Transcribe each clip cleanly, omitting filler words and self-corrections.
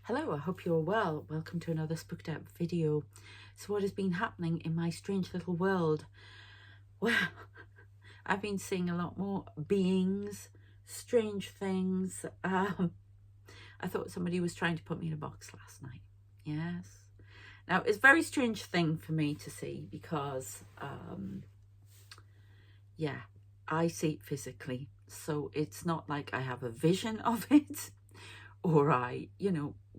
Hello, I hope you're well. Welcome to another spooked out video. So what has been happening in my strange little world? Well, I've been seeing a lot more beings, strange things. I thought somebody was trying to put me in a box last night. Yes. Now, it's a very strange thing for me to see because, yeah, I see it physically. So it's not like I have a vision of it or I,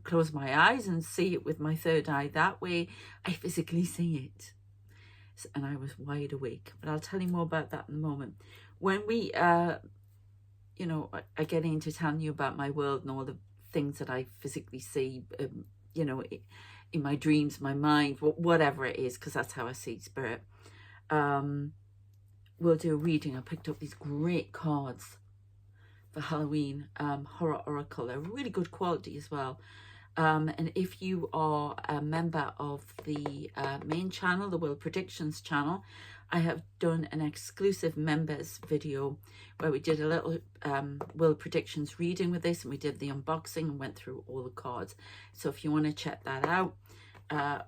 close my eyes and see it with my third eye. That way I physically see it. And I was wide awake, but I'll tell you more about that in a moment. When we, I get into telling you about my world and all the things that I physically see, in my dreams, my mind, whatever it is, because that's how I see spirit. We'll do a reading. I picked up these great cards for Halloween, Horror Oracle. They're really good quality as well. And if you are a member of the main channel, the Will Predictions channel, I have done an exclusive members video where we did a little Will Predictions reading with this, and we did the unboxing and went through all the cards. So if you want to check that out,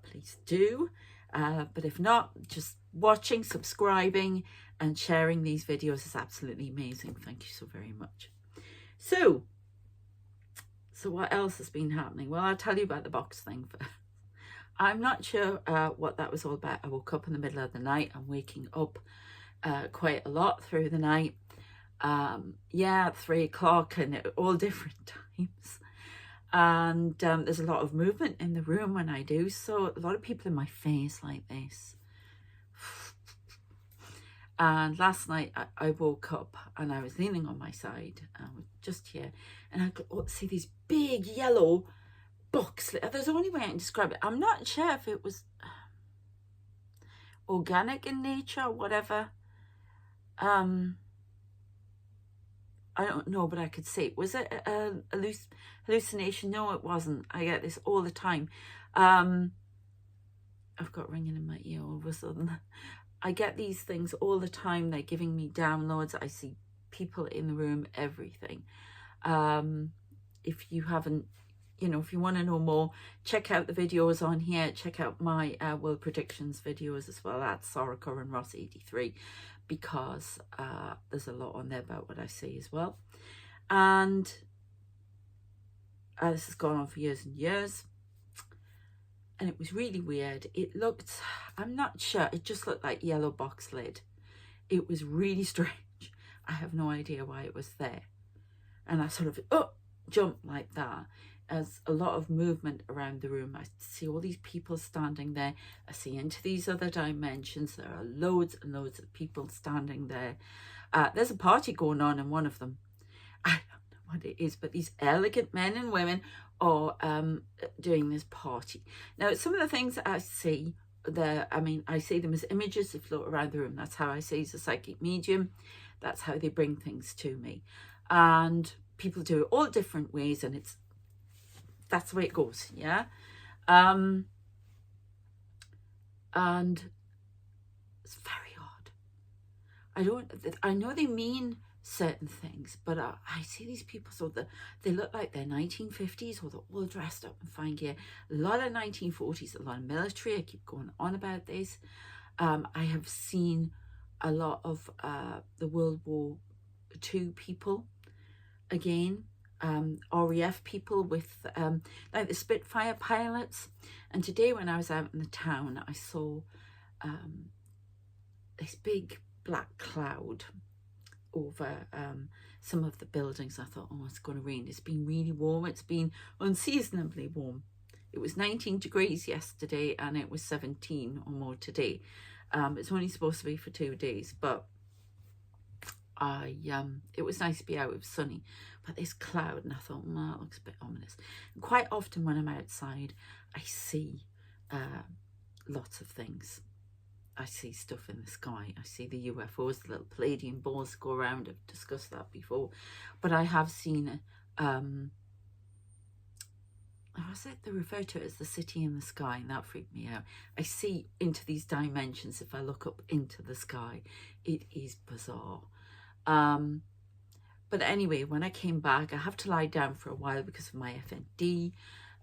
please do. But if not, just watching, subscribing, and sharing these videos is absolutely amazing. Thank you so very much. So what else has been happening? Well, I'll tell you about the box thing first. I'm not sure what that was all about. I woke up in the middle of the night. I'm waking up quite a lot through the night. 3 o'clock and at all different times. And there's a lot of movement in the room when I do. So a lot of people in my face like this. And last night I woke up and I was leaning on my side, just here, and I could see these big yellow box. There's the only way I can describe it. I'm not sure if it was organic in nature or whatever. I don't know, but I could see it. Was it a hallucination? No, it wasn't. I get this all the time. I've got ringing in my ear all of a sudden. I get these things all the time. They're giving me downloads. I see people in the room, everything. If you haven't, if you want to know more, check out the videos on here. Check out my Will Predictions videos as well at Sara.curranross 83, because there's a lot on there about what I see as well. And this has gone on for years and years. And it was really weird. It looked, I'm not sure, it just looked like yellow box lid. It was really strange. I have no idea why it was there. And I sort of jumped like that. As a lot of movement around the room. I see all these people standing there. I see into these other dimensions. There are loads and loads of people standing there. There's a party going on in one of them. I don't know what it is, but these elegant men and women are doing this party. Now, some of the things that I see there, I see them as images that float around the room. That's how I see as a psychic medium. That's how they bring things to me. And people do it all different ways, and that's the way it goes, yeah? And it's very odd. I know they mean certain things, but I see these people, so they look like they're 1950s, or they're all dressed up in fine gear. A lot of 1940s, a lot of military. I keep going on about this. I have seen a lot of the World War II people again. RAF people with like the Spitfire pilots. And today when I was out in the town, I saw this big black cloud over some of the buildings. I thought, oh, it's going to rain. It's been really warm. It's been unseasonably warm. It was 19 degrees yesterday and it was 17 or more today. It's only supposed to be for 2 days, but it was nice to be out. It was sunny, but this cloud, and I thought, that looks a bit ominous. And quite often when I'm outside, I see lots of things. I see stuff in the sky. I see the UFOs, the little Palladium balls go around. I've discussed that before, but I have seen they refer to it as the city in the sky, and that freaked me out. I see into these dimensions if I look up into the sky. It is bizarre. But anyway, when I came back, I have to lie down for a while because of my FND.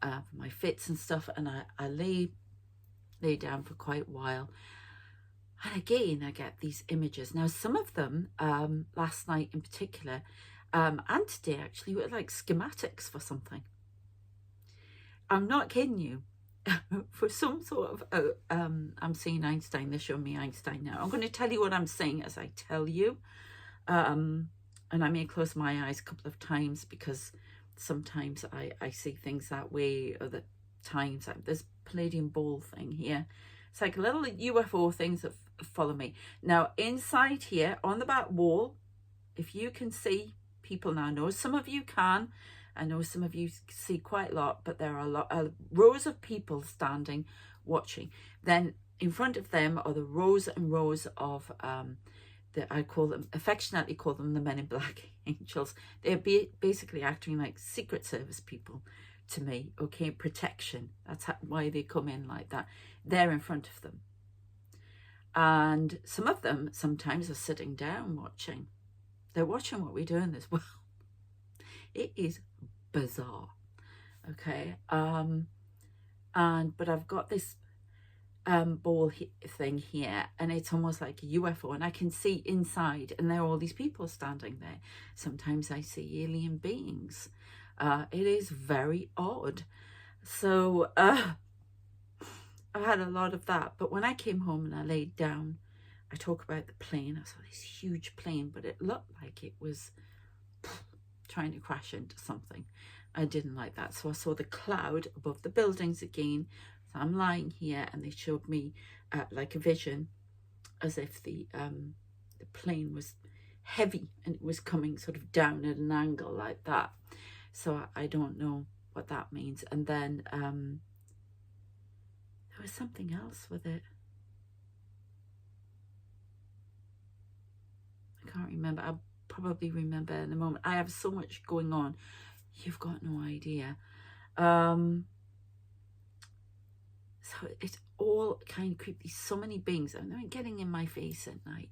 for my fits and stuff, and I lay down for quite a while. And again, I get these images. Now, some of them, last night in particular, and today actually, were like schematics for something. I'm not kidding you. For some sort of, I'm seeing Einstein. They're showing me Einstein now. I'm going to tell you what I'm saying as I tell you. And I may close my eyes a couple of times because sometimes I see things that way. Other times, there's palladium ball thing here. It's like little UFO things that follow me. Now, inside here on the back wall, if you can see people now, I know some of you can. I know some of you see quite a lot, but there are rows of people standing, watching. Then in front of them are the rows and rows of, I affectionately call them the Men in Black angels. They're basically acting like Secret Service people to me, okay, protection. That's why they come in like that. They're in front of them. And some of them sometimes are sitting down watching. They're watching what we're doing as well. It is bizarre, okay? But I've got this ball thing here, and it's almost like a UFO, and I can see inside, and there are all these people standing there. Sometimes I see alien beings. It is very odd. So I had a lot of that, but when I came home and I laid down, I talk about the plane. I saw this huge plane, but it looked like it was trying to crash into something. I didn't like that. So I saw the cloud above the buildings again. So I'm lying here, and they showed me like a vision as if the plane was heavy and it was coming sort of down at an angle like that. So I don't know what that means. And then there was something else with it. I can't remember. I'll probably remember in a moment. I have so much going on. You've got no idea. So it's all kind of creepy. So many beings. I'm getting in my face at night.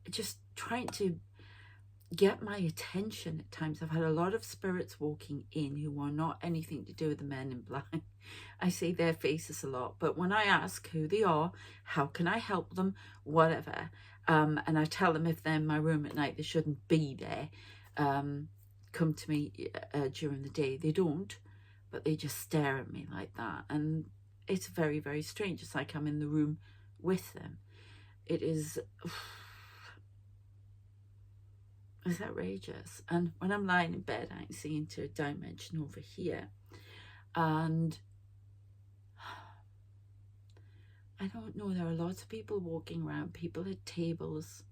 Just trying to get my attention at times. I've had a lot of spirits walking in who are not anything to do with the Men in Black. I see their faces a lot, but when I ask who they are, how can I help them, whatever, and I tell them if they're in my room at night, they shouldn't be there, come to me during the day. They don't, but they just stare at me like that, and it's very, very strange. It's like I'm in the room with them. It is... It's outrageous. And when I'm lying in bed, I can see into a dimension over here, and I don't know, there are lots of people walking around, people at tables,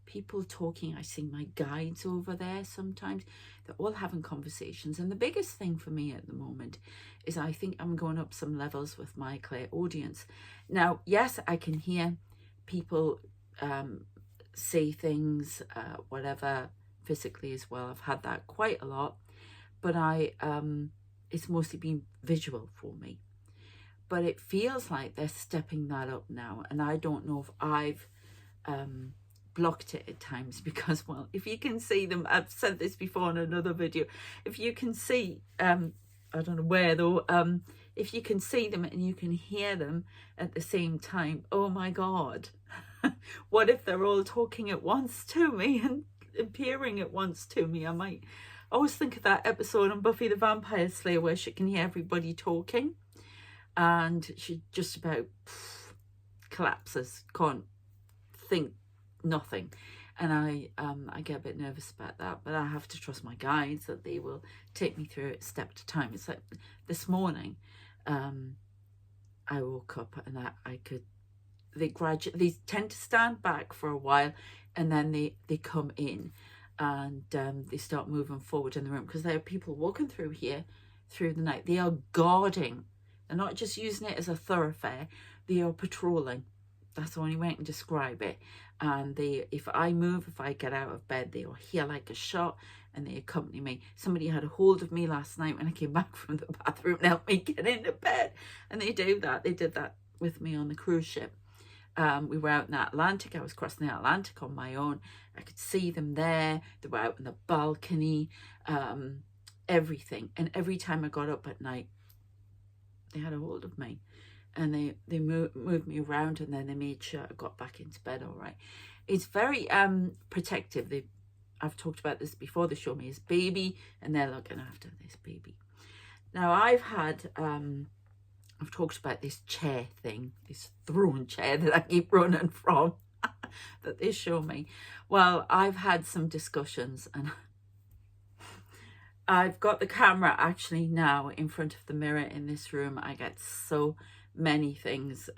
people talking. I see my guides over there sometimes. They're all having conversations. And the biggest thing for me at the moment is I think I'm going up some levels with my clairaudience. Now, yes, I can hear people say things, whatever, physically as well. I've had that quite a lot, but it's mostly been visual for me. But it feels like they're stepping that up now, and I don't know if I've blocked it at times, because, well, if you can see them, I've said this before in another video, if you can see, I don't know where though, if you can see them and you can hear them at the same time, oh my God. What if they're all talking at once to me and appearing at once to me? I always think of that episode on Buffy the Vampire Slayer where she can hear everybody talking and she just about collapses, can't think nothing. And I get a bit nervous about that, but I have to trust my guides that they will take me through it step at a time. It's like this morning, I woke up and they tend to stand back for a while, and then they come in and they start moving forward in the room, because there are people walking through here through the night. They are guarding. They're not just using it as a thoroughfare. They are patrolling. That's the only way I can describe it. And if I move, if I get out of bed, they are here like a shot, and they accompany me. Somebody had a hold of me last night when I came back from the bathroom and helped me get into bed. And they do that. They did that with me on the cruise ship. We were out in the Atlantic. I was crossing the Atlantic on my own. I could see them there. They were out on the balcony. everything. And every time I got up at night, they had a hold of me, and they moved me around, and then they made sure I got back into bed all right. It's very protective. I've talked about this before. They show me his baby, and they're looking after this baby. Now I've talked about this chair thing, this throne chair that I keep running from, that they show me. Well, I've had some discussions, and I've got the camera actually now in front of the mirror in this room. I get so many things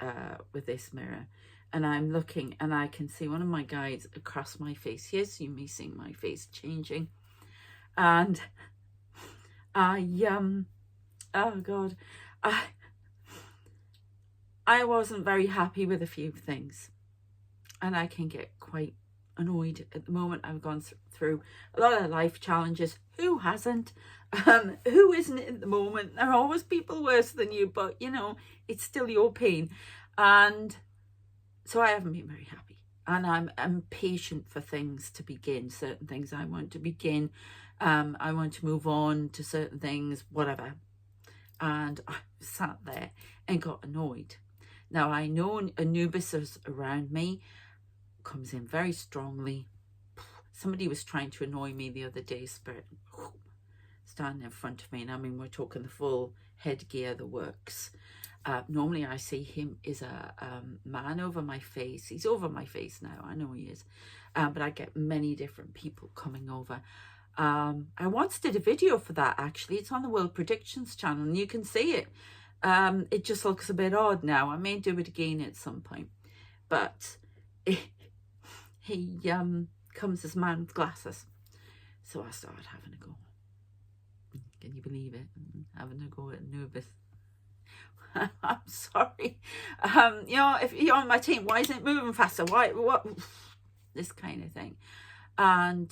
with this mirror, and I'm looking, and I can see one of my guides across my face. Yes, you may see my face changing. And oh God, I wasn't very happy with a few things, and I can get quite annoyed at the moment. I've gone through a lot of life challenges. Who hasn't? Who isn't at the moment? There are always people worse than you, but you know, it's still your pain. And so I haven't been very happy, and I'm impatient for things to begin. Certain things I want to begin. I want to move on to certain things, whatever. And I sat there and got annoyed. Now I know Anubis is around me, comes in very strongly. Somebody was trying to annoy me the other day, spirit, standing in front of me, and I mean, we're talking the full headgear, the works. Normally I see him as a man over my face. He's over my face now, I know he is. But I get many different people coming over. I once did a video for that, actually. It's on the World Predictions channel, and you can see it. It just looks a bit odd now. I may do it again at some point. But he comes as a man with glasses. So I started having a go. Can you believe it? Having a go at Anubis. I'm sorry. You know, if you're on my team, why isn't it moving faster? What? This kind of thing. And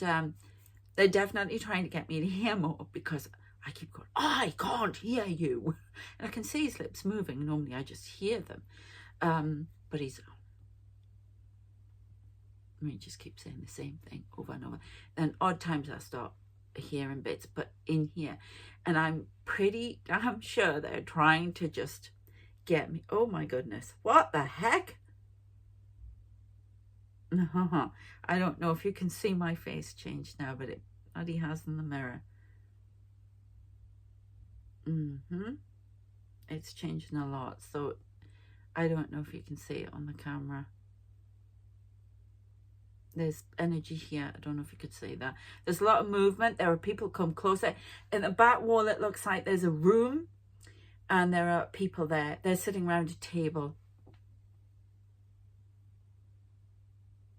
they're definitely trying to get me to hear more, because I keep going, I can't hear you. And I can see his lips moving. Normally I just hear them. But he just keeps saying the same thing over and over. And odd times I start hearing bits, but in here. And I'm pretty damn sure they're trying to just get me. Oh my goodness. What the heck? I don't know if you can see my face change now, but it bloody has in the mirror. It's changing a lot, so I don't know if you can see it on the camera. There's energy here. I don't know if you could see that. There's a lot of movement. There are people come closer. In the back wall, it looks like there's a room, and there are people there. They're sitting around a table.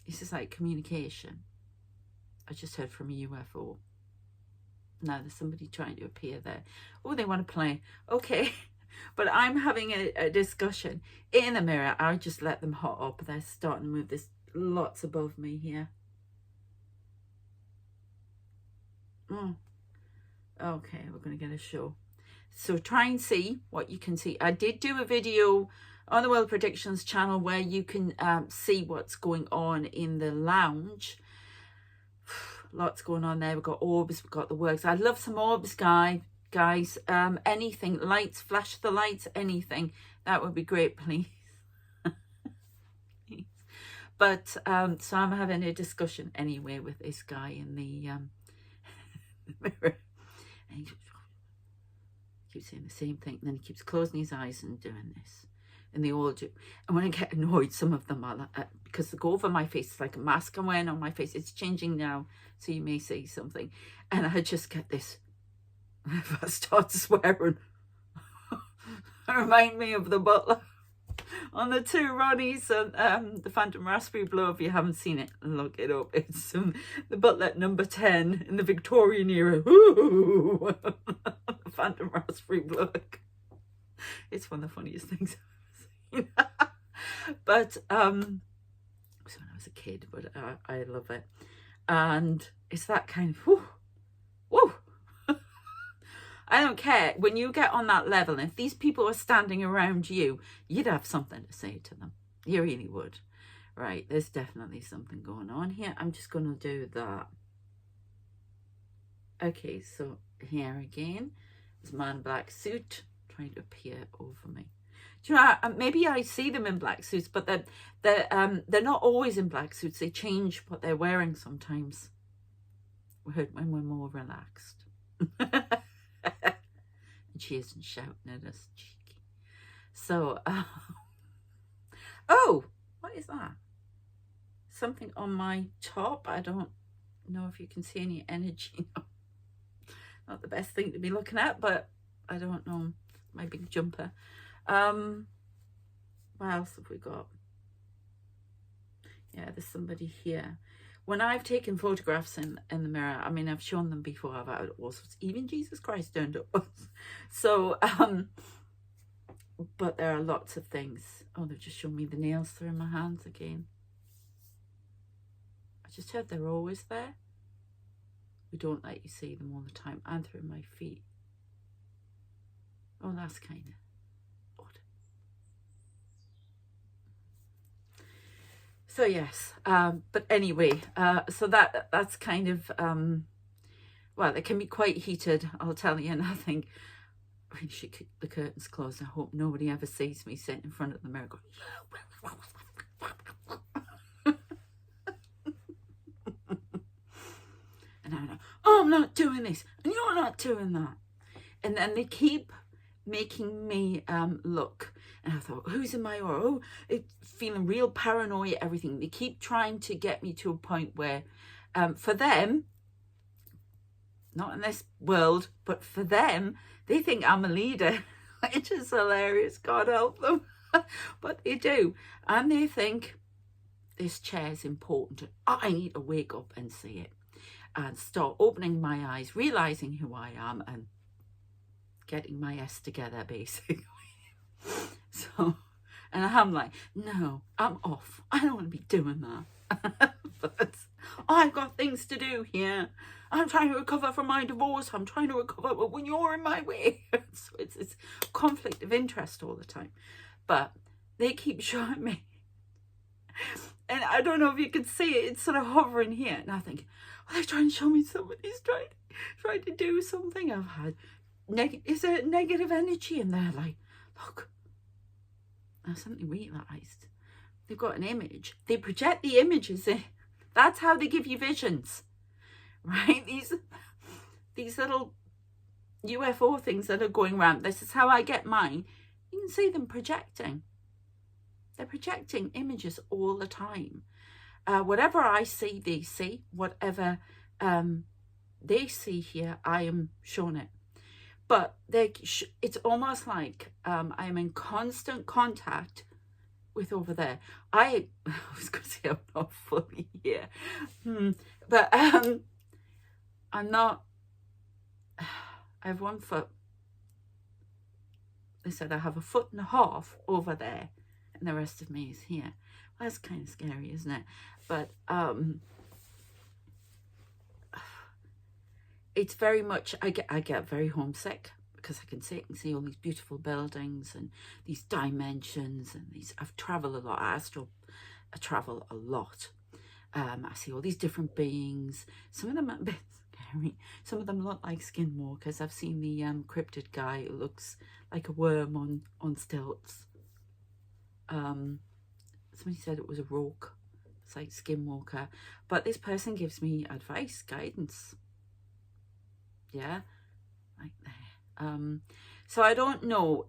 This is like communication. I just heard from a UFO. Now there's somebody trying to appear there. Oh, they want to play. Okay. But I'm having a discussion in the mirror. I just let them hot up. They're starting to move. This lots above me here. Okay, we're going to get a show. So try and see what you can see. I did do a video on the World Predictions channel where you can see what's going on in the lounge. Lots going on there. We've got orbs, we've got the works. I'd love some orbs, guys. Anything, lights, flash the lights, anything. That would be great, please. But so I'm having a discussion anyway with this guy in the mirror, and he keeps saying the same thing, and then he keeps closing his eyes and doing this, and they all do. And when I get annoyed, some of them are because they go over my face. It's like a mask I'm wearing on my face. It's changing now, so you may see something, and I just get this. If I start swearing, remind me of the butler on the two Ronnies and the Phantom Raspberry Blow. If you haven't seen it, look it up. It's the butler number 10 in the Victorian era. Ooh, the Phantom Raspberry Blow. It's one of the funniest things I've ever seen. But it was when I was a kid, but I love it. And it's that kind of whoo. I don't care. When you get on that level, if these people are standing around you, you'd have something to say to them. You really would. Right, there's definitely something going on here. I'm just going to do that. Okay, so here again. There's a man in a black suit trying to appear over me. Do you know, maybe I see them in black suits, but they're not always in black suits. They change what they're wearing sometimes. We heard when we're more relaxed. And she isn't shouting at us, cheeky. So, oh, what is that? Something on my top. I don't know if you can see any energy. Not the best thing to be looking at, but I don't know. My big jumper. What else have we got? Yeah, there's somebody here. When I've taken photographs in the mirror, I mean, I've shown them before. I've had all sorts. Even Jesus Christ turned up. So, but there are lots of things. Oh, they've just shown me the nails through my hands again. I just heard they're always there. We don't let you see them all the time. And through my feet. Oh, that's kind of odd. So yes, but anyway, so that's kind of, well, it can be quite heated, I'll tell you. And I think I really should keep the curtains closed. I hope nobody ever sees me sitting in front of the mirror going, and I'm like, oh, I'm not doing this, and you're not doing that. And then they keep making me look, and I thought, who's in my aura? Oh, it's feeling real paranoia, everything. They keep trying to get me to a point where for them, not in this world, but for them, they think I'm a leader, which is hilarious. God help them. But they do, and they think this chair is important. I need to wake up and see it and start opening my eyes, realizing who I am, and getting my S together, basically. So, and I'm like, no, I'm off. I don't want to be doing that. But I've got things to do here. I'm trying to recover from my divorce. I'm trying to recover, but when you're in my way. So it's conflict of interest all the time. But they keep showing me. And I don't know if you can see it. It's sort of hovering here. And I think, well, they're trying to show me somebody's trying to do something. I've had is there negative energy in there? Like, look, I suddenly realised they've got an image. They project the images in. That's how they give you visions, right? These little UFO things that are going around. This is how I get mine. You can see them projecting. They're projecting images all the time. Whatever I see, they see. Whatever they see here, I am shown it. But it's almost like I'm in constant contact with over there. I was going to say I'm not fully here. But I'm not. I have 1 foot. They said I have 1.5 foot over there, and the rest of me is here. Well, that's kind of scary, isn't it? But it's very much, I get very homesick because I can see all these beautiful buildings and these dimensions and these. I've traveled a lot. I travel a lot. I see all these different beings. Some of them are a bit scary. Some of them look like skinwalkers. I've seen the cryptid guy who looks like a worm on stilts. Somebody said it was a rogue. It's like skinwalker. But this person gives me advice, guidance. Yeah, like there. So I don't know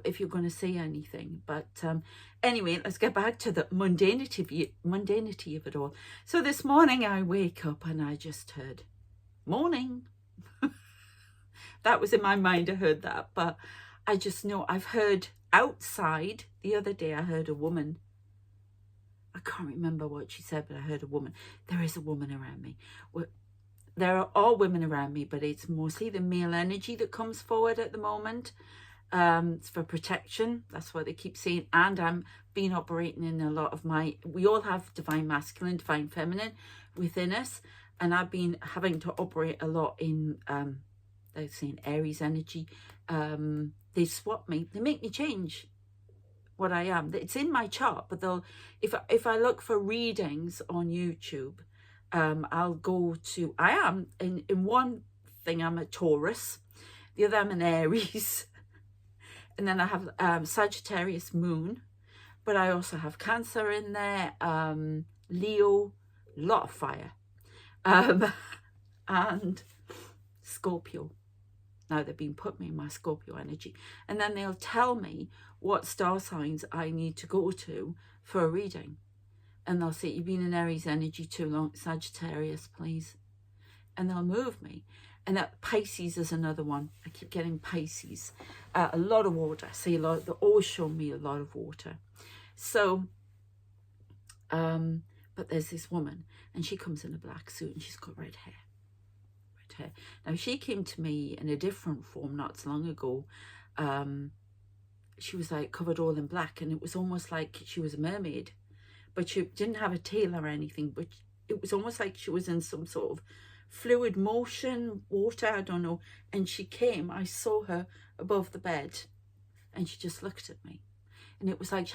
if you're going to say anything, but anyway, let's get back to the mundanity of it all. So this morning I wake up and I just heard morning. That was in my mind. I heard that, but I just know I've heard outside. The other day I heard a woman. I can't remember what she said, but I heard a woman. There is a woman around me. There are all women around me, but it's mostly the male energy that comes forward at the moment. It's for protection. That's what they keep saying. And I'm been operating in a lot of we all have divine masculine, divine feminine within us. And I've been having to operate a lot in, they're saying Aries energy. They swap me. They make me change what I am. It's in my chart, but if I look for readings on YouTube, I'll go to, I am in one thing, I'm a Taurus. The other, I'm an Aries. And then I have Sagittarius moon. But I also have Cancer in there, Leo, a lot of fire, and Scorpio. Now they've been putting me in my Scorpio energy. And then they'll tell me what star signs I need to go to for a reading. And they'll say, you've been in Aries energy too long, Sagittarius, please. And they'll move me. And that Pisces is another one. I keep getting Pisces. A lot of water. I see a lot. They always show me a lot of water. So, but there's this woman, and she comes in a black suit, and she's got red hair. Red hair. Now, she came to me in a different form not so long ago. She was like covered all in black, and it was almost like she was a mermaid, but she didn't have a tail or anything, but it was almost like she was in some sort of fluid motion, water, I don't know. And she came, I saw her above the bed, and she just looked at me, and it was like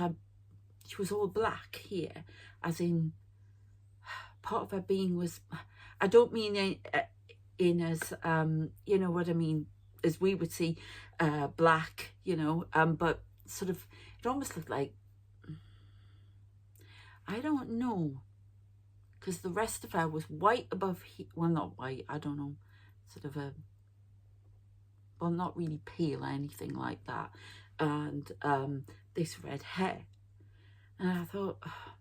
she was all black here, as in part of her being was, I don't mean in as, you know what I mean, as we would see black, you know, but sort of, it almost looked like, I don't know, because the rest of her was white above, well, not white, I don't know, sort of a, well, not really pale or anything like that, and this red hair. And I thought, oh,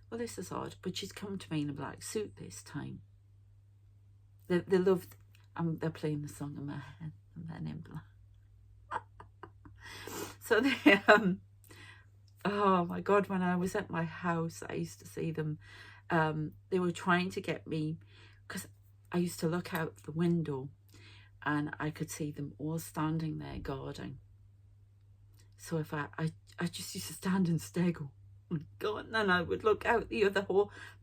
well, this is odd. But she's come to me in a black suit this time. They loved, they're playing the song in my head, and then in black. So they, oh my God, when I was at my house, I used to see them. They were trying to get me, because I used to look out the window, and I could see them all standing there guarding. So if I just used to stand and stare, go, oh my God, and then I would look out the other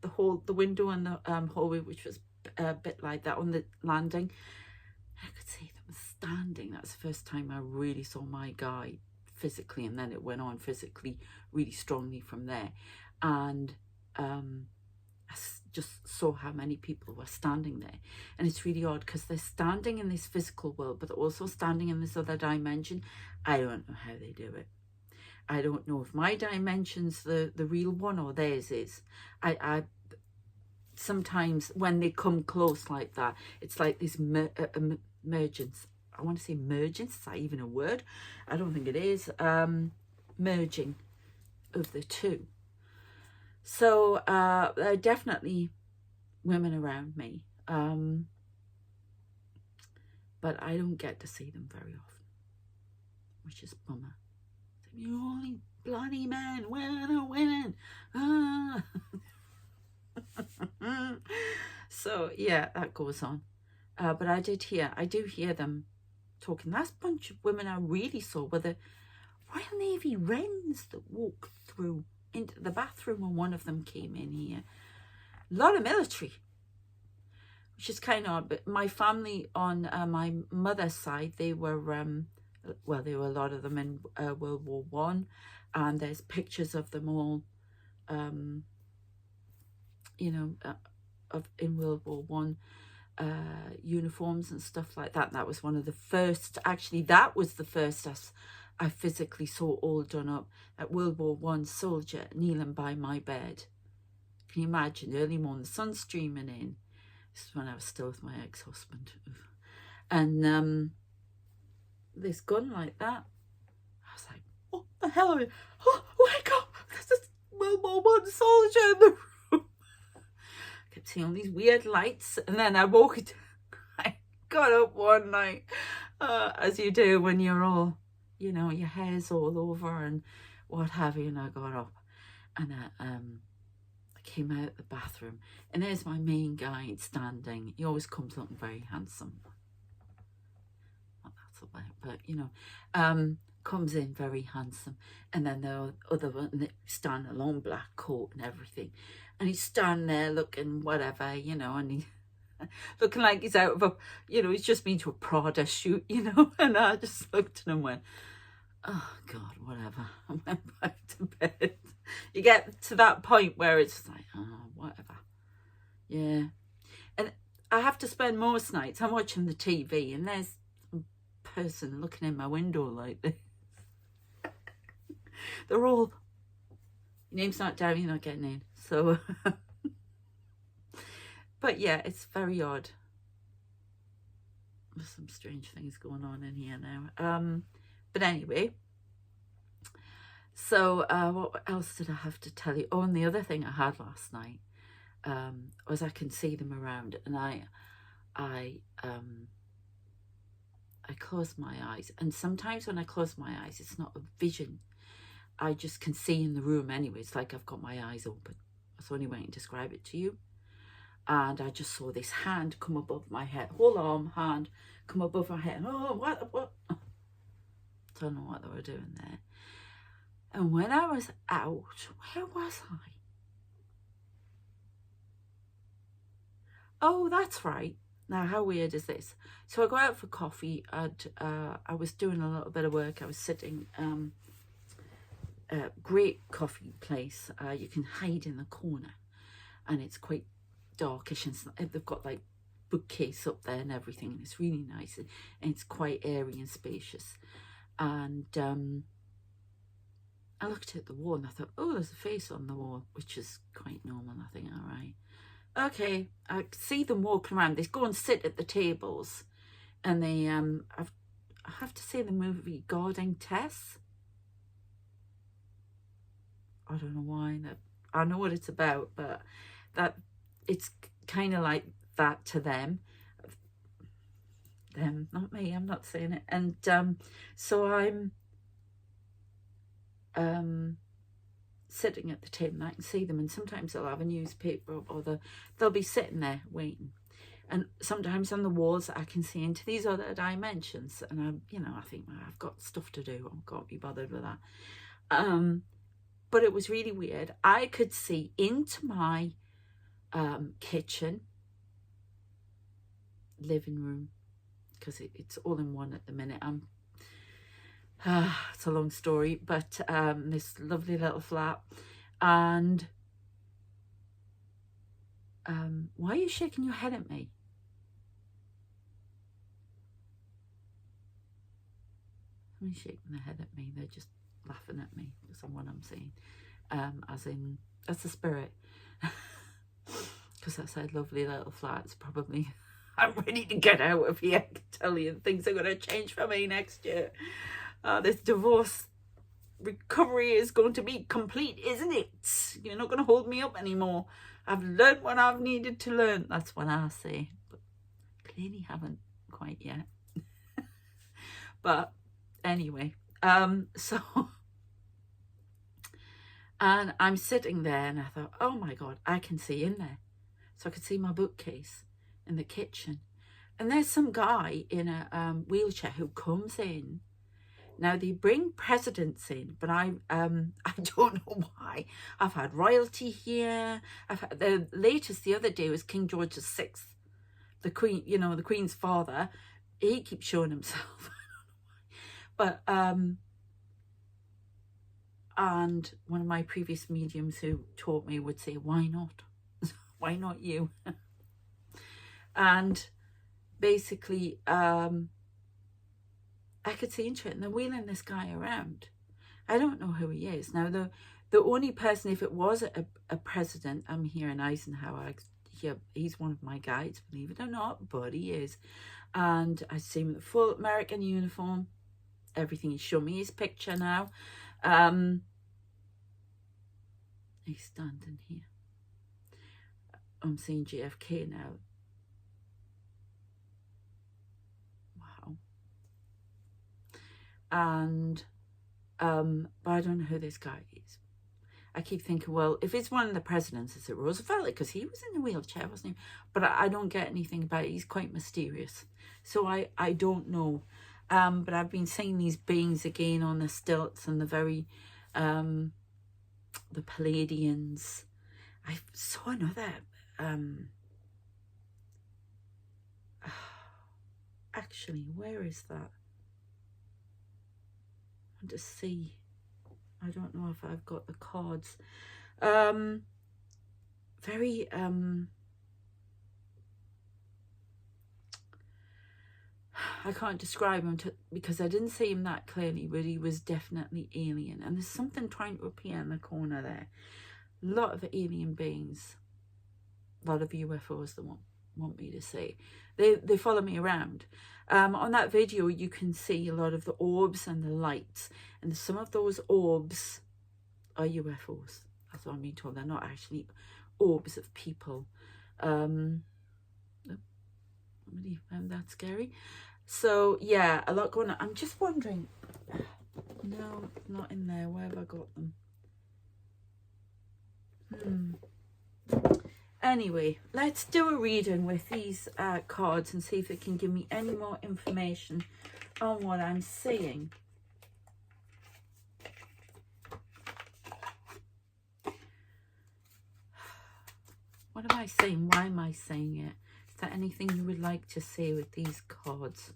the window and the hallway, which was a bit like that on the landing. I could see them standing. That's the first time I really saw my guy physically, and then it went on physically really strongly from there. And I just saw how many people were standing there. And it's really odd, because they're standing in this physical world, but they're also standing in this other dimension. I don't know how they do it. I don't know if my dimension's the real one or theirs is. I sometimes when they come close like that, it's like this emergence. I want to say emergence. Is that even a word? I don't think it is. Merging of the two. So there are definitely women around me, but I don't get to see them very often, which is a bummer. You only bloody men, where are the women? Ah. So yeah, that goes on. But I do hear them talking. Last bunch of women I really saw were the Royal Navy Wrens that walked through into the bathroom, and one of them came in here. A lot of military, which is kind of odd. But my family on my mother's side, they were well, there were a lot of them in World War One, and there's pictures of them all, you know, in World War One, uniforms and stuff like that. And that was one of the first. Actually, that was the first I physically saw all done up. At World War One soldier kneeling by my bed. Can you imagine? Early morning, the sun streaming in. This is when I was still with my ex-husband, and this gun like that. I was like, what the hell are you? Oh, wake up! There's this World War One soldier in the room. I kept seeing all these weird lights, and then I got up one night, as you do when you're all, you know, your hair's all over and what have you, and I got up, and I came out the bathroom, and there's my main guy standing. He always comes looking very handsome. Not that's about, but you know, comes in very handsome, and then the other one standing a long black coat and everything, and he's standing there looking whatever, you know, and he looking like he's out of a, you know, he's just been to a Prada shoot, you know, and I just looked at him and went, oh God, whatever. I went back to bed. You get to that point where it's like, oh, whatever. Yeah. And I have to spend most nights, I'm watching the TV and there's some person looking in my window like this. They're all, your name's not down, you're not getting in. So, but yeah, it's very odd. There's some strange things going on in here now. But anyway, so what else did I have to tell you? Oh, and the other thing I had last night was I can see them around, and I close my eyes, and sometimes when I close my eyes, it's not a vision. I just can see in the room anyway. It's like I've got my eyes open. That's the only way I can describe it to you. And I just saw this hand come above my head, whole arm, hand come above my head. Oh, what? Don't know what they were doing there. And when I was out, where was I? Oh, that's right. Now, how weird is this? So I go out for coffee. I was doing a little bit of work. I was sitting, a great coffee place. You can hide in the corner, and it's quite darkish, and they've got like bookcase up there and everything, and it's really nice, and it's quite airy and spacious. And I looked at the wall and I thought, oh, there's a face on the wall, which is quite normal. I think, all right, okay. I see them walking around. They go and sit at the tables, and they I have to say the movie Guarding Tess. I don't know why. That I know what it's about, but that it's kind of like that to them. Them, not me. I'm not saying it. And so I'm sitting at the table and I can see them, and sometimes they'll have a newspaper, or they'll be sitting there waiting, and sometimes on the walls I can see into these other dimensions, and I think, well, I've got stuff to do, I can't be bothered with that. But it was really weird. I could see into my kitchen, living room, because it's all in one at the minute. It's a long story, but this lovely little flat. And why are you shaking your head at me? Somebody's shaking their head at me. They're just laughing at me because of what I'm saying. As in, that's the spirit. Because that's a lovely little flat. It's probably, I'm ready to get out of here. I can tell you, things are going to change for me next year. This divorce recovery is going to be complete, isn't it? You're not going to hold me up anymore. I've learned what I've needed to learn. That's what I say. But clearly haven't quite yet. But anyway, so... And I'm sitting there and I thought, oh my God, I can see in there. So I could see my bookcase in the kitchen. And there's some guy in a wheelchair who comes in. Now they bring presidents in, but I don't know why. I've had royalty here. I've had, the latest the other day was King George VI, the Queen, the Queen's father. He keeps showing himself. But and one of my previous mediums who taught me would say, why not? Why not you? And basically, I could see into it, and they're wheeling this guy around. I don't know who he is. Now, the only person, if it was a president, I'm here in Eisenhower, he's one of my guides, believe it or not, but he is. And I see him in the full American uniform, everything. He's showing me his picture now. He's standing here. I'm seeing JFK now. Wow. And but I don't know who this guy is. I keep thinking, well, if it's one of the presidents, is it Roosevelt? Because he was in a wheelchair, wasn't he? But I don't get anything about it. He's quite mysterious. So I don't know. But I've been seeing these beings again on the stilts and the very, the Palladians. I saw another, actually, where is that? I want to see. I don't know if I've got the cards. Very, I can't describe him because I didn't see him that clearly, but he was definitely alien. And there's something trying to appear in the corner there. A lot of alien beings, a lot of UFOs that want me to see. They follow me around. On that video, you can see a lot of the orbs and the lights, and some of those orbs are UFOs. That's what I'm being told. They're not actually orbs of people. Somebody found that scary. So yeah, a lot going on. I'm just wondering. No, not in there. Where have I got them? Anyway, let's do a reading with these cards and see if it can give me any more information on what I'm seeing. What am I saying? Why am I saying it? Is there anything you would like to say with these cards?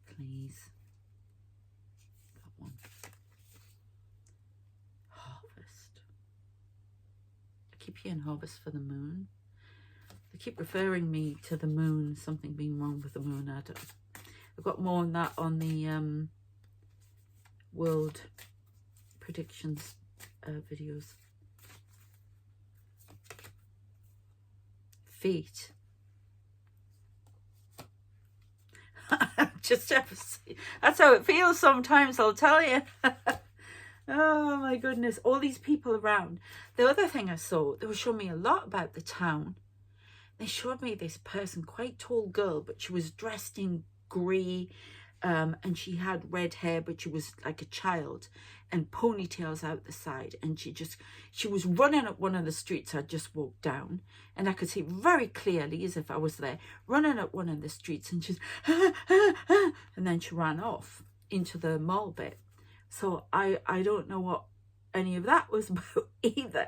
Please. That one. Harvest. I keep hearing harvest for the moon. They keep referring me to the moon, something being wrong with the moon. I've got more on that on the world predictions videos. Feet. Just that's how it feels sometimes, I'll tell you. Oh my goodness, all these people around. The other thing I saw, they were showing me a lot about the town. They showed me this person, quite tall girl, but she was dressed in grey, and she had red hair, but she was like a child, and ponytails out the side, and she was running up one of the streets I just walked down, and I could see very clearly, as if I was there, running up one of the streets, and she's and then she ran off into the mall bit. So I don't know what any of that was about either.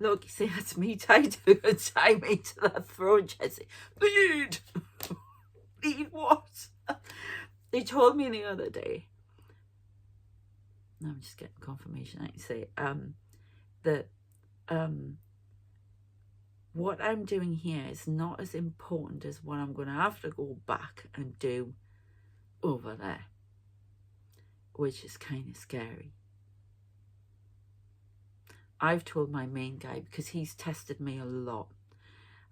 Look, you see, that's me trying to tie me to that throat, Jessie. Lead! Lead what? They told me the other day, I'm just getting confirmation, I can say, that what I'm doing here is not as important as what I'm going to have to go back and do over there, which is kind of scary. I've told my main guy, because he's tested me a lot.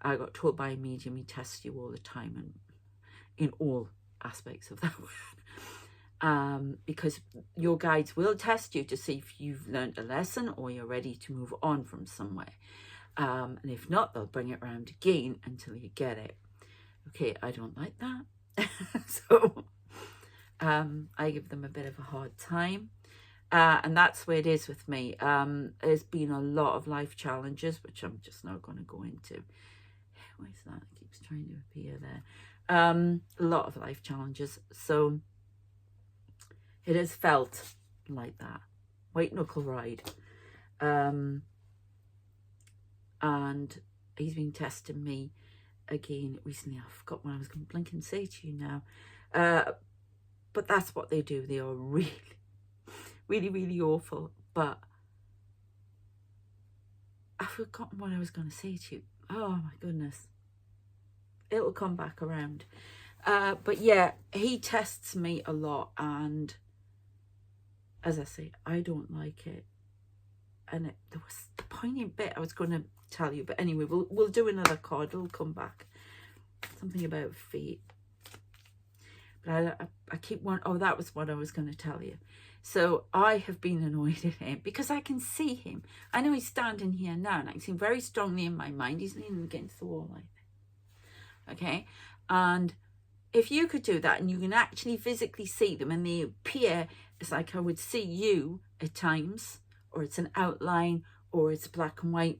I got told by a medium, he tests you all the time, and in all aspects of that word. Because your guides will test you to see if you've learned a lesson or you're ready to move on from somewhere. And if not, they'll bring it around again until you get it. Okay, I don't like that. So I give them a bit of a hard time. And that's where it is with me. There's been a lot of life challenges, which I'm just not going to go into. Where's that? It keeps trying to appear there. A lot of life challenges. So it has felt like that. White knuckle ride. And he's been testing me again recently. I forgot what I was going to blink and say to you now. But that's what they do. They are really, really awful. But I've forgotten what I was going to say to you. Oh my goodness. It'll come back around. But yeah, he tests me a lot, and as I say, I don't like it. And there was the poignant bit I was going to tell you, but anyway, we'll do another card. It'll come back. Something about feet. But I keep wanting. Oh, that was what I was going to tell you. So I have been annoyed at him because I can see him. I know he's standing here now, and I can see him very strongly in my mind. He's leaning against the wall like that. Okay, and if you could do that, and you can actually physically see them, and they appear, it's like I would see you at times, or it's an outline, or it's a black and white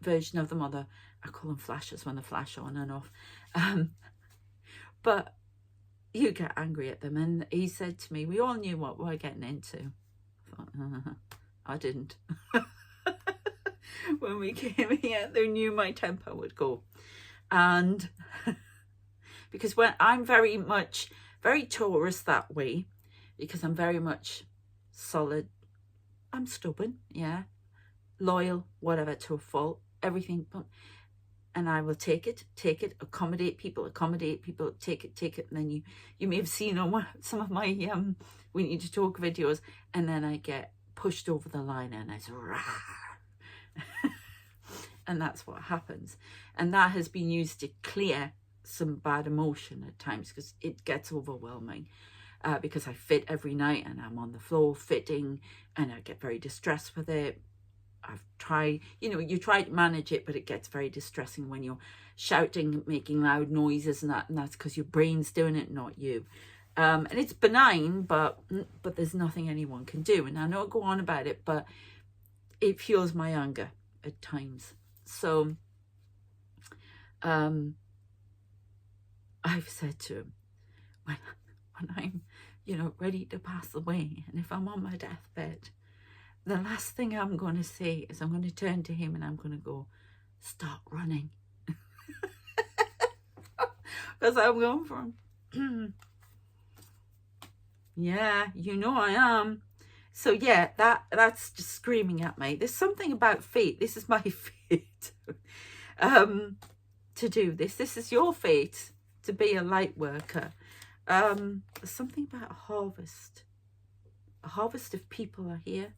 version of them, or I call them flashes when they flash on and off. But you get angry at them. And he said to me, we all knew what we're getting into. I thought, I didn't. When we came here, they knew my temper would go. And because when I'm very Taurus that way, because I'm very much solid. I'm stubborn, yeah. Loyal, whatever, to a fault, everything. But and I will take it, accommodate people, take it. And then you may have seen on some of my We Need to Talk videos, and then I get pushed over the line and I say, rah. And that's what happens. And that has been used to clear some bad emotion at times, because it gets overwhelming. Because I fit every night and I'm on the floor fitting, and I get very distressed with it. I've tried, you try to manage it, but it gets very distressing when you're shouting, making loud noises, and that's because your brain's doing it, not you. And it's benign, but there's nothing anyone can do. And I know I go on about it, but it fuels my anger at times. So I've said to him, when I'm, ready to pass away, and if I'm on my deathbed, the last thing I'm going to say is I'm going to turn to him and I'm going to go, stop running. Because I'm going for him. Yeah, I am. So yeah, that's just screaming at me. There's something about fate. This is my fate. To do this. This is your fate, to be a light worker. There's something about a harvest. A harvest of people are here.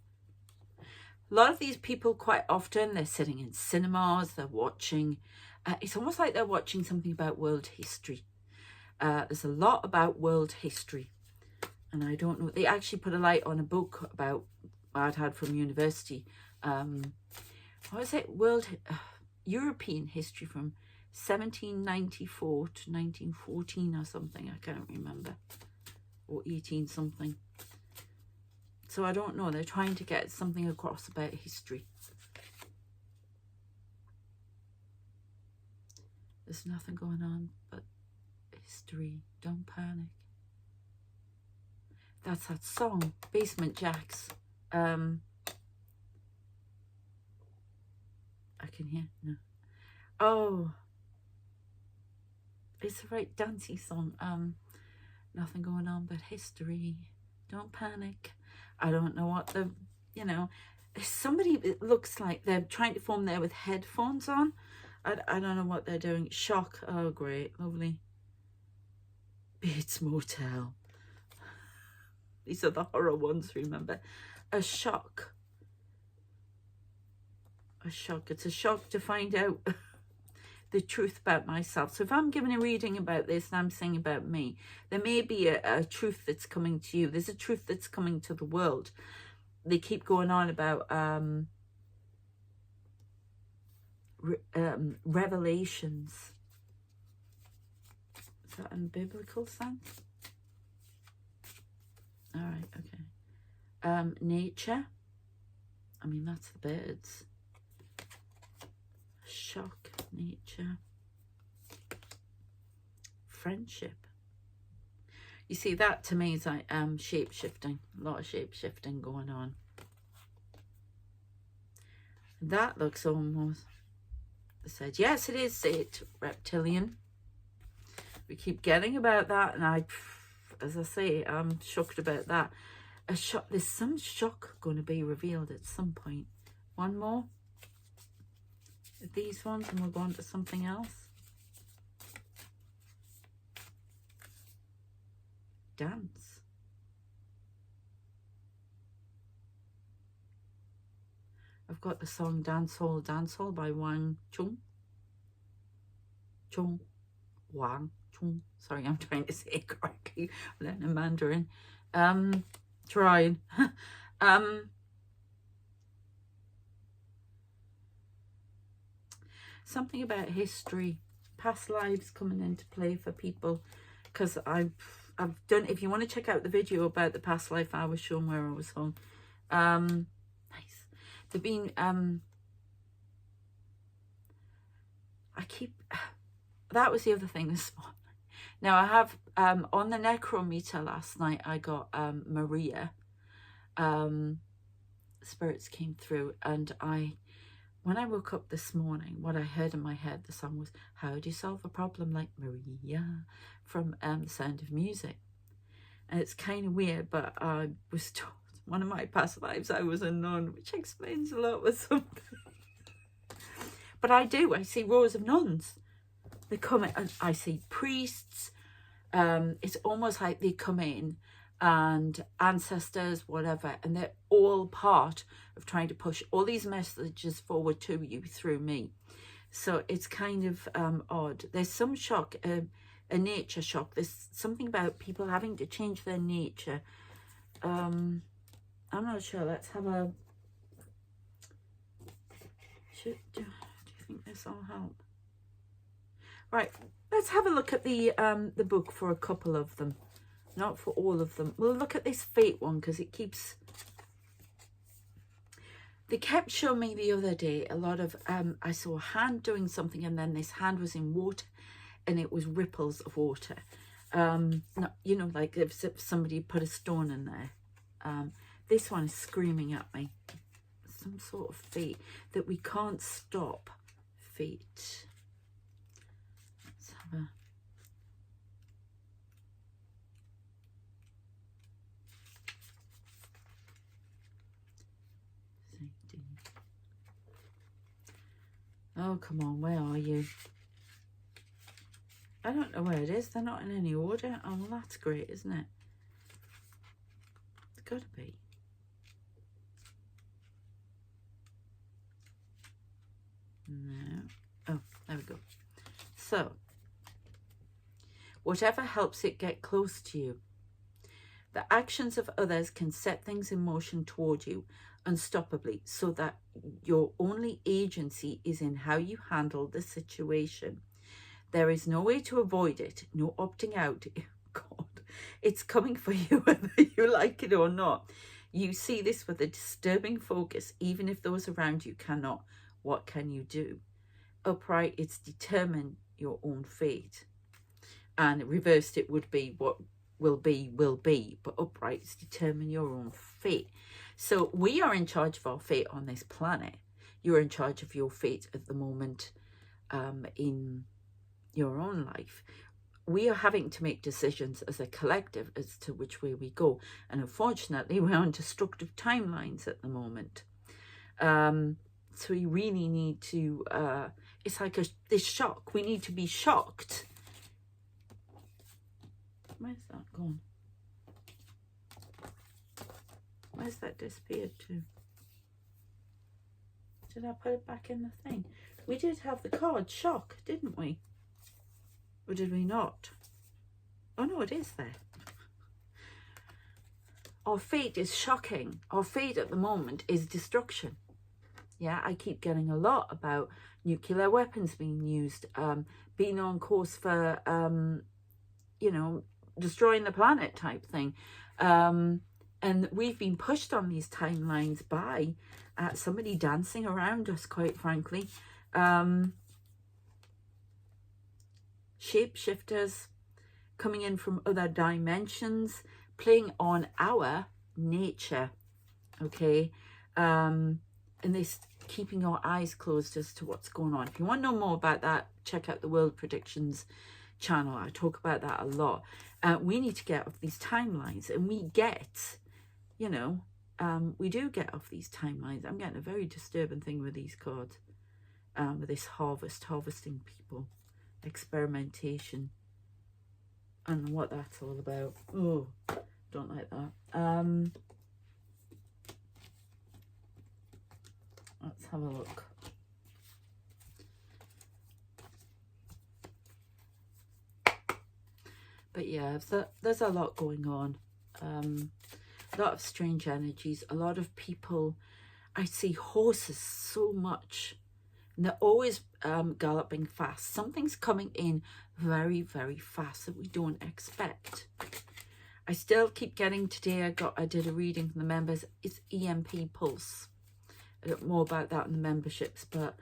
A lot of these people, quite often, they're sitting in cinemas, they're watching. It's almost like they're watching something about world history. There's a lot about world history. And I don't know. They actually put a light on a book about I'd had from university. What was it? European history from 1794 to 1914 or something. I can't remember. Or 18 something. So I don't know. They're trying to get something across about history. There's nothing going on but history. Don't panic. That's that song, Basement Jacks. I can hear. No. Oh. It's a right dancey song. Nothing going on but history. Don't panic. I don't know what somebody, it looks like they're trying to film there with headphones on. I don't know what they're doing. Shock. Oh, great. Lovely. Bates Motel. These are the horror ones, remember. A shock. A shock. It's a shock to find out the truth about myself. So if I'm giving a reading about this and I'm saying about me, there may be a truth that's coming to you. There's a truth that's coming to the world. They keep going on about revelations. Is that in biblical sense? All right, okay. Nature. I mean, that's the birds. Shock, nature. Friendship. You see, that to me is like shape-shifting. A lot of shape-shifting going on. That looks almost... I said, yes, it is it, reptilian. We keep getting about that, and as I say, I'm shocked about that. A shock. There's some shock going to be revealed at some point. One more. These ones, and we'll go on to something else. Dance. I've got the song Dance Hall by Wang Chung. Wang Chung. Sorry, I'm trying to say it correctly. I'm learning Mandarin. Trying. Something about history, past lives coming into play for people, because I've done, if you want to check out the video about the past life I was shown where I was home, nice. There've been that was the other thing this morning. Now I have on the necrometer last night I got Maria. Spirits came through, and when I woke up this morning, what I heard in my head, the song was, how do you solve a problem like Maria, from The Sound of Music. And it's kind of weird, but I was told one of my past lives I was a nun, which explains a lot with something. But I do. I see rows of nuns. They come in, and I see priests. It's almost like they come in, and ancestors, whatever, and they're all part of trying to push all these messages forward to you through me. So it's kind of odd. There's some shock, a nature shock. There's something about people having to change their nature. I'm not sure. Let's have a... do you think this will help? Right, let's have a look at the book for a couple of them. Not for all of them. We'll look at this fate one because it keeps... They kept showing me the other day a lot of... I saw a hand doing something, and then this hand was in water, and it was ripples of water. Not, you know, like if somebody put a stone in there. This one is screaming at me. Some sort of fate that we can't stop. Fate. Let's have a... Oh, come on, where are you? I don't know where it is. They're not in any order. Oh, well, that's great, isn't it? It's got to be. No. Oh, there we go. So, whatever helps it get close to you. The actions of others can set things in motion toward you unstoppably, so that your only agency is in how you handle the situation. There is no way to avoid it, no opting out. God, it's coming for you whether you like it or not. You see this with a disturbing focus, even if those around you cannot. What can you do? Upright, it's determine your own fate. And reversed, it would be what will be, but upright is determine your own fate. So we are in charge of our fate on this planet. You're in charge of your fate at the moment in your own life. We are having to make decisions as a collective as to which way we go. And unfortunately, we're on destructive timelines at the moment. So we really need to, it's like this shock. We need to be shocked. Where's that gone? Where's that disappeared to? Did I put it back in the thing? We did have the card shock, didn't we? Or did we not? Oh no, it is there. Our fate is shocking. Our fate at the moment is destruction. Yeah, I keep getting a lot about nuclear weapons being used, being on course for, you know, destroying the planet type thing. And we've been pushed on these timelines by somebody dancing around us, quite frankly. Shapeshifters coming in from other dimensions, playing on our nature, okay? And this keeping our eyes closed as to what's going on. If you want to know more about that, check out the World Predictions channel. I talk about that a lot. We need to get off these timelines, and we get, you know, we do get off these timelines. I'm getting a very disturbing thing with these cards, with this harvesting people, experimentation, and what that's all about. Oh, don't like that. Let's have a look. But yeah, there's a lot going on. A lot of strange energies. A lot of people. I see horses so much. And they're always galloping fast. Something's coming in very, very fast that we don't expect. I still keep getting today. I did a reading from the members. It's EMP pulse. I don't know more about that in the memberships, but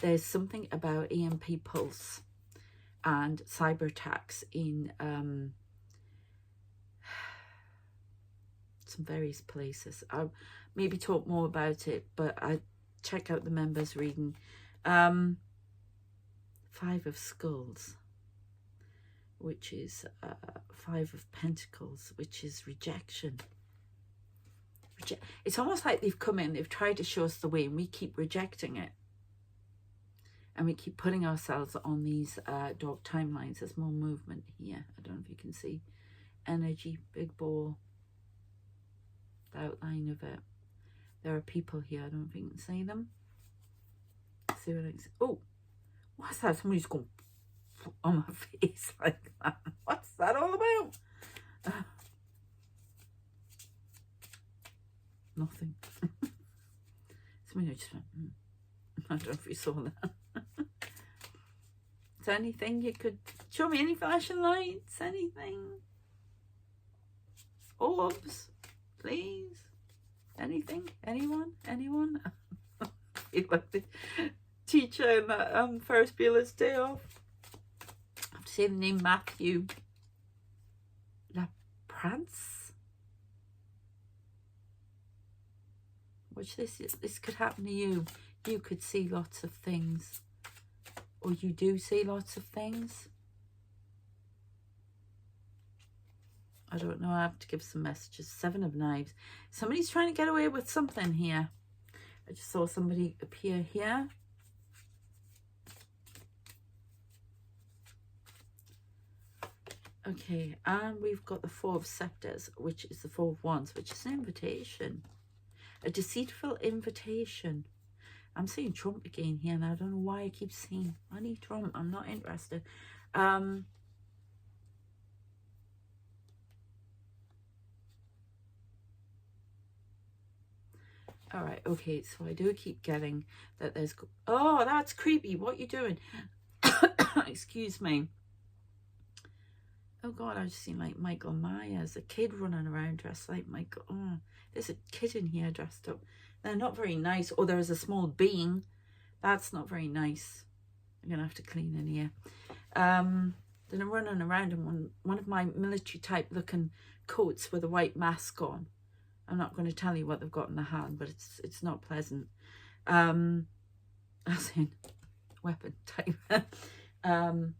there's something about EMP pulse and cyber attacks in some various places. I'll maybe talk more about it, but I check out the members reading. 5 of Skulls, which is 5 of Pentacles, which is rejection. It's almost like they've come in, they've tried to show us the way, and we keep rejecting it. And we keep putting ourselves on these dark timelines. There's more movement here. I don't know if you can see. Energy, big ball. The outline of it. There are people here. I don't know if you can see them. See what I can see. Oh, what's that? Somebody's going on my face like that. What's that all about? Nothing. Somebody just went, I don't know if you saw that. Is there anything you could show me? Any flashing lights? Anything? Orbs? Please? Anything? Anyone? Anyone? I feel like the teacher in that Ferris Bueller's Day Off. I've seen the name Matthew LaPrance. Watch this. This could happen to you. You could see lots of things. Or you do see lots of things. I don't know. I have to give some messages. 7 of Knives. Somebody's trying to get away with something here. I just saw somebody appear here. Okay, and we've got the 4 of Scepters, which is the 4 of Wands, which is an invitation. A deceitful invitation. I'm seeing Trump again here, and I don't know why I keep saying, I need Trump. I'm not interested. All right, okay, so I do keep getting that there's... Oh, that's creepy. What are you doing? Excuse me. Oh, God, I've just seen, like, Michael Myers, a kid running around dressed like Michael. Oh, there's a kid in here dressed up. They're not very nice. Oh, there is a small being. That's not very nice. I'm going to have to clean in here. Then I'm running around in one of my military-type looking coats with a white mask on. I'm not going to tell you what they've got in their hand, but it's not pleasant. As in, weapon type. And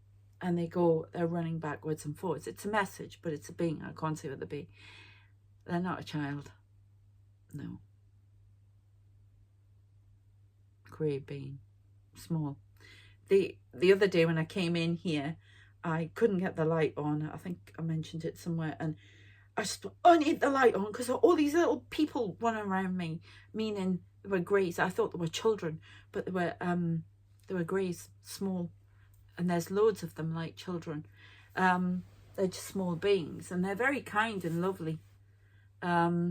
they're running backwards and forwards. It's a message, but it's a being. I can't see what the being. They're not a child. No. Grey being. Small. The other day when I came in here, I couldn't get the light on. I think I mentioned it somewhere. And I just thought, I need the light on because all these little people running around me, meaning they were greys. I thought they were children, but they were greys, small. And there's loads of them like children. They're just small beings, and they're very kind and lovely. Yeah.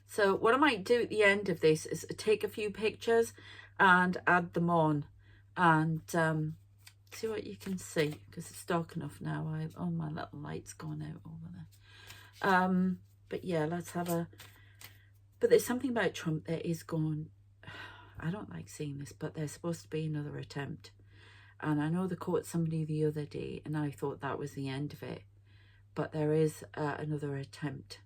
So what I might do at the end of this is take a few pictures and add them on, and see what you can see, because it's dark enough now. Oh, my little light's gone out over there. But yeah, let's have a... But there's something about Trump that is going... I don't like seeing this, but there's supposed to be another attempt. And I know they caught somebody the other day, and I thought that was the end of it. But there is another attempt.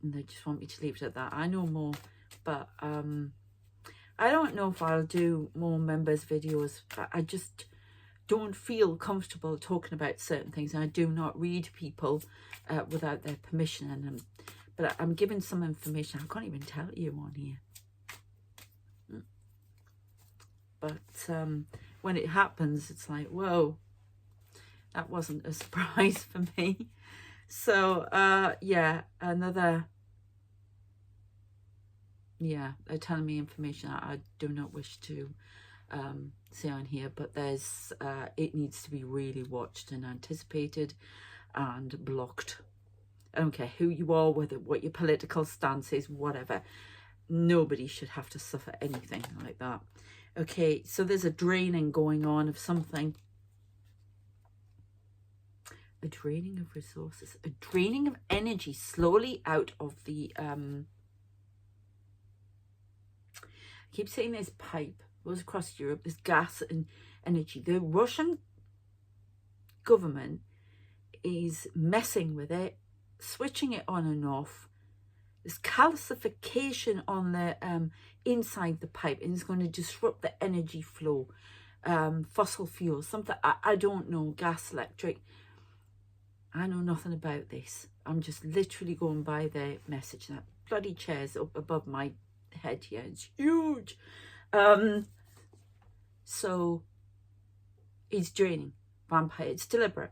And they just want me to leave it at that. I know more, but I don't know if I'll do more members videos. I just don't feel comfortable talking about certain things. And I do not read people without their permission. But I'm giving some information. I can't even tell you on here. But when it happens, it's like, whoa, that wasn't a surprise for me. So, yeah, yeah, they're telling me information I do not wish to say on here, but there's, it needs to be really watched and anticipated and blocked. I don't care who you are, what your political stance is, whatever. Nobody should have to suffer anything like that. Okay, so there's a draining going on of something. A draining of resources. A draining of energy slowly out of the... I keep saying this pipe goes across Europe. There's gas and energy. The Russian government is messing with it, switching it on and off. There's calcification on the inside the pipe, and it's going to disrupt the energy flow. Fossil fuels, something I don't know, gas, electric. I know nothing about this. I'm just literally going by the message. That bloody chair's up above my head here. It's huge. So it's draining. Vampire. It's deliberate.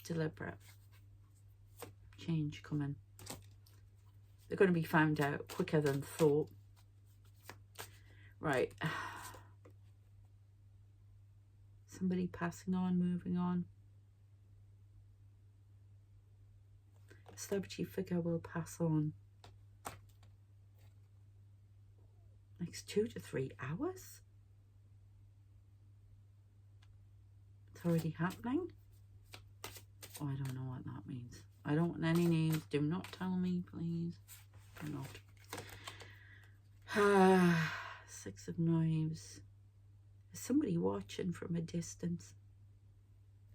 Deliberate. Change coming. They're going to be found out quicker than thought. Right. Somebody passing on, moving on. A celebrity figure will pass on. Next 2 to 3 hours? It's already happening? Oh, I don't know what that means. I don't want any names. Do not tell me, please. Do not. 6 of Knives. There's somebody watching from a distance.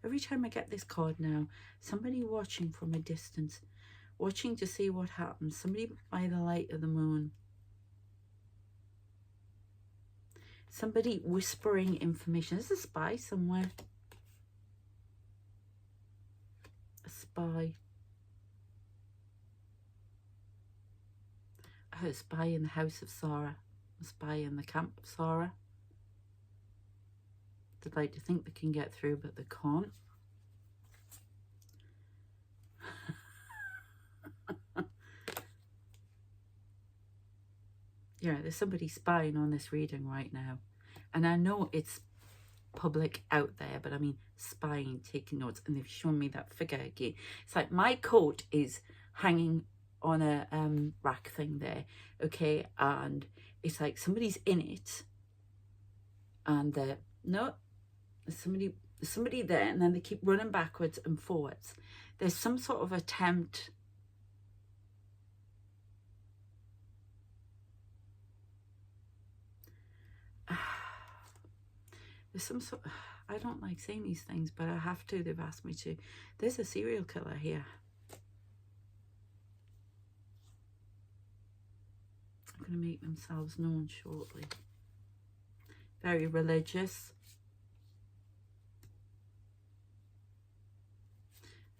Every time I get this card now, somebody watching from a distance. Watching to see what happens. Somebody by the light of the moon. Somebody whispering information. There's a spy somewhere. A spy. A spy in the house of Sarah. A spy in the camp of Sarah. They'd like to think they can get through, but they can't. Yeah, there's somebody spying on this reading right now. And I know it's public out there, but I mean spying, taking notes, and they've shown me that figure again. It's like my coat is hanging on a rack thing there, okay, and it's like somebody's in it, and no, there's somebody there, and then they keep running backwards and forwards. There's some sort of attempt. There's some sort of, I don't like saying these things, but I have to. They've asked me to. There's a serial killer here. I'm going to make themselves known shortly. Very religious.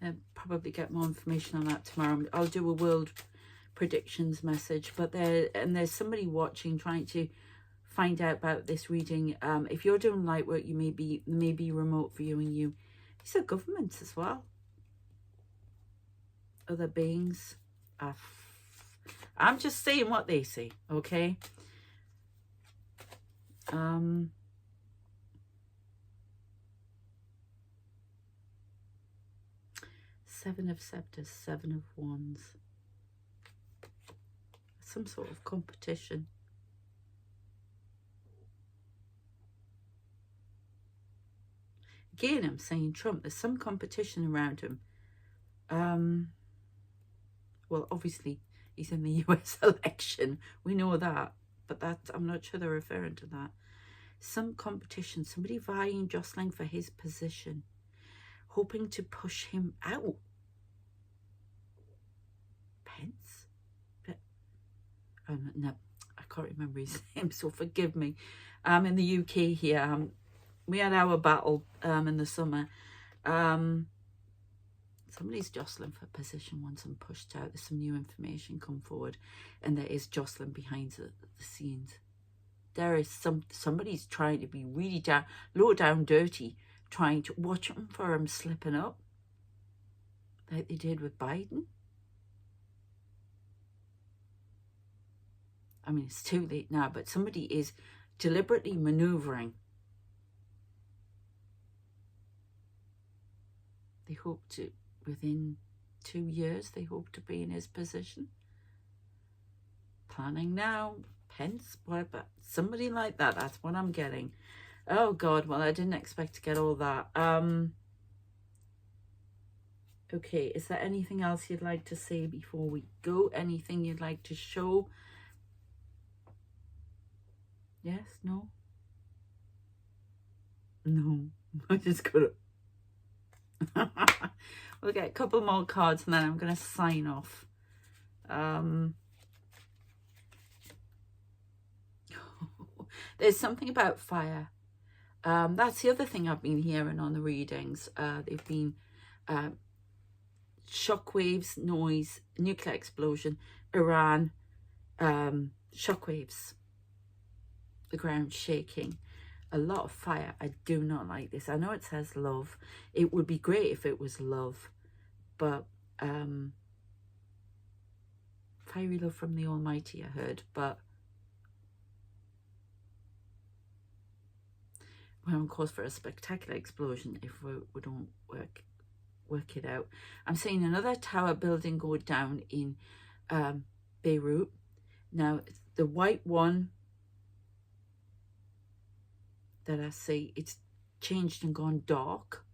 I'll probably get more information on that tomorrow. I'll do a world predictions message, but there's somebody watching, trying to find out about this reading. If you're doing light work, you may be remote viewing you. These are governments as well. Other beings. I'm just saying what they say, okay? 7 of Scepters, 7 of Wands. Some sort of competition. Again, I'm saying Trump. There's some competition around him. Well, obviously, he's in the US election. We know that. But I'm not sure they're referring to that. Some competition. Somebody vying, jostling for his position. Hoping to push him out. Pence? No, I can't remember his name, so forgive me. In the UK here, we had our battle in the summer. Somebody's jostling for position once I'm pushed out. There's some new information come forward, and there is jostling behind the scenes. There is somebody's trying to be really low down dirty, trying to watch him for him slipping up, like they did with Biden. I mean, it's too late now, but somebody is deliberately maneuvering. They hope to, within 2 years, they hope to be in his position. Planning now, Pence, whatever, somebody like that. That's what I'm getting. Oh God, well, I didn't expect to get all that. Okay, is there anything else you'd like to say before we go? Anything you'd like to show? Yes, no? No, I just gotta... We'll get a couple more cards and then I'm going to sign off. There's something about fire. That's the other thing I've been hearing on the readings. They've been shockwaves, noise, nuclear explosion, Iran, shockwaves, the ground shaking, a lot of fire. I do not like this. I know it says love. It would be great if it was love, but fiery love from the Almighty, I heard, but we're on course for a spectacular explosion if we don't work it out. I'm seeing another tower building go down in Beirut. Now, the white one that I see, it's changed and gone dark.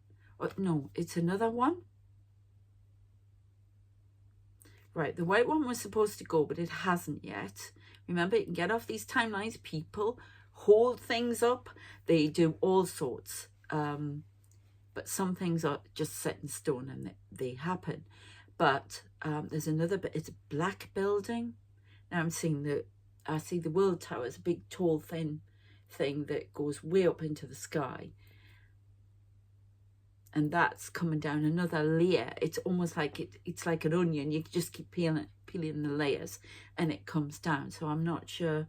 Oh, no, it's another one. Right, the white one was supposed to go, but it hasn't yet. Remember, you can get off these timelines. People hold things up. They do all sorts. But some things are just set in stone and they happen. But there's another, but it's a black building. Now I'm seeing I see the World Tower as a big, tall, thin thing that goes way up into the sky. And that's coming down another layer. It's almost like it's like an onion. You just keep peeling the layers and it comes down. So I'm not sure.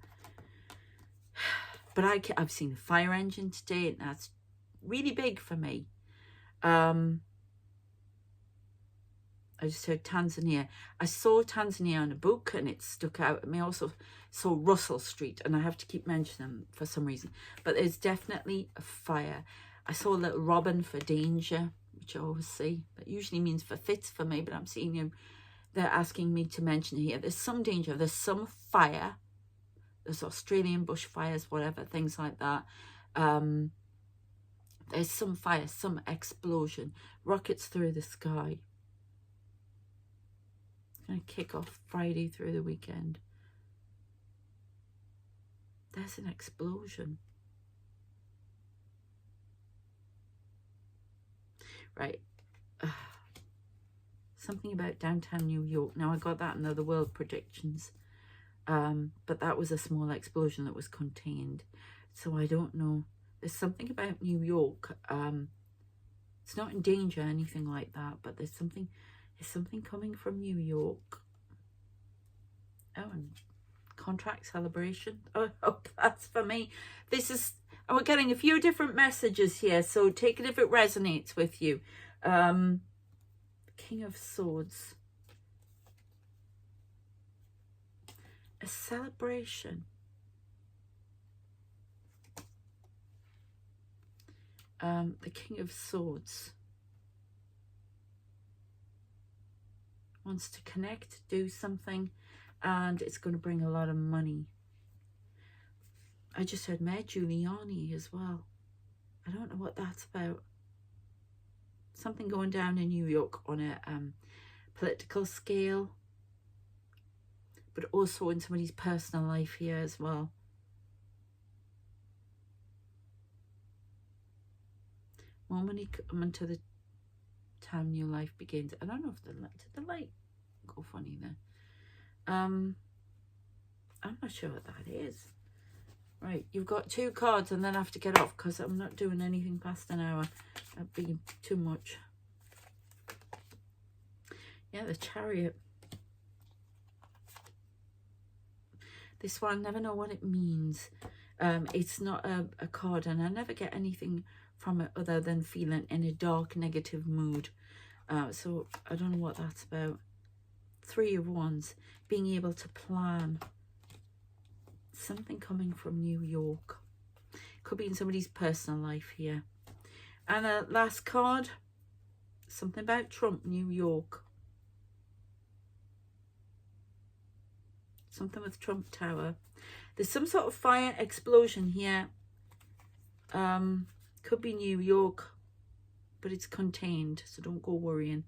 But I've seen a fire engine today, and that's really big for me. I just heard Tanzania. I saw Tanzania on a book and it stuck out at me. I also saw Russell Street, and I have to keep mentioning them for some reason. But there's definitely a fire. I saw a little robin for danger, which I always see. That usually means for fits for me, but I'm seeing him. They're asking me to mention here. There's some danger. There's some fire. There's Australian bushfires, whatever, things like that. There's some fire, some explosion. Rockets through the sky. It's going to kick off Friday through the weekend. There's an explosion. Right. Something about downtown New York. Now, I got that in other world predictions. But that was a small explosion that was contained. So I don't know. There's something about New York. It's not in danger or anything like that, but there's something coming from New York. Oh, and contract celebration. Oh, that's for me. We're getting a few different messages here, so take it if it resonates with you. King of Swords. A celebration. The King of Swords wants to connect, do something, and it's going to bring a lot of money. I just heard Mayor Giuliani as well. I don't know what that's about. Something going down in New York on a political scale, but also in somebody's personal life here as well. More money coming to the time new life begins. I don't know if did the light go funny there. I'm not sure what that is. Right, you've got 2 cards and then I have to get off because I'm not doing anything past an hour. That'd be too much. Yeah, the Chariot. This one, I never know what it means. It's not a card, and I never get anything from it other than feeling in a dark, negative mood. So I don't know what that's about. 3 of Wands, being able to plan. Something coming from New York. Could be in somebody's personal life here. And a last card, something about Trump, New York. Something with Trump Tower. There's some sort of fire explosion here. Could be New York, but it's contained, so don't go worrying.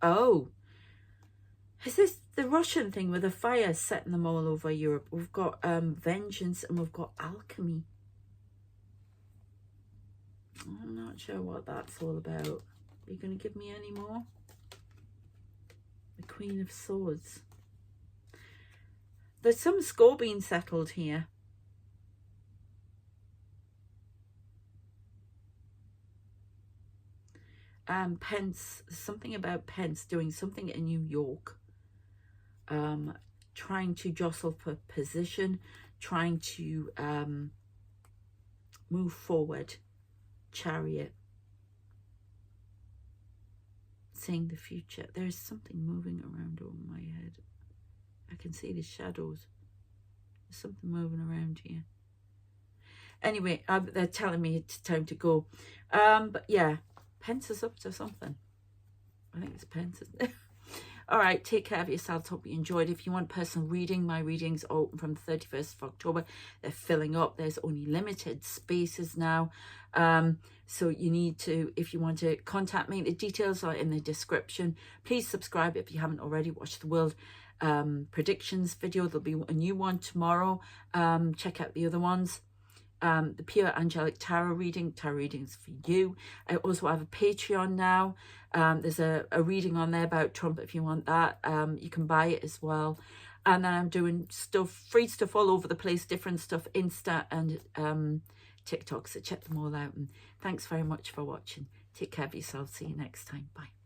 Oh, is this the Russian thing with the fire setting them all over Europe? We've got vengeance and we've got alchemy. I'm not sure what that's all about. Are you going to give me any more? The Queen of Swords. There's some score being settled here. Pence, something about Pence doing something in New York. trying to jostle for position, trying to move forward. Chariot. Seeing the future. There's something moving around over my head. I can see the shadows. There's something moving around here. Anyway, they're telling me it's time to go. But yeah, Pence is up to something. I think it's Pence, isn't it? All right, take care of yourselves. Hope you enjoyed. If you want personal reading, my readings are open from the 31st of October. They're filling up. There's only limited spaces now. So you need to, if you want to contact me, the details are in the description. Please subscribe if you haven't already. Watch the world predictions video. There'll be a new one tomorrow. Check out the other ones. The Pure Angelic Tarot readings for you. I also have a Patreon now. There's a reading on there about Trump if you want that. You can buy it as well. And then I'm doing stuff, free stuff all over the place, different stuff, Insta and TikTok. So check them all out. And thanks very much for watching. Take care of yourself. See you next time. Bye.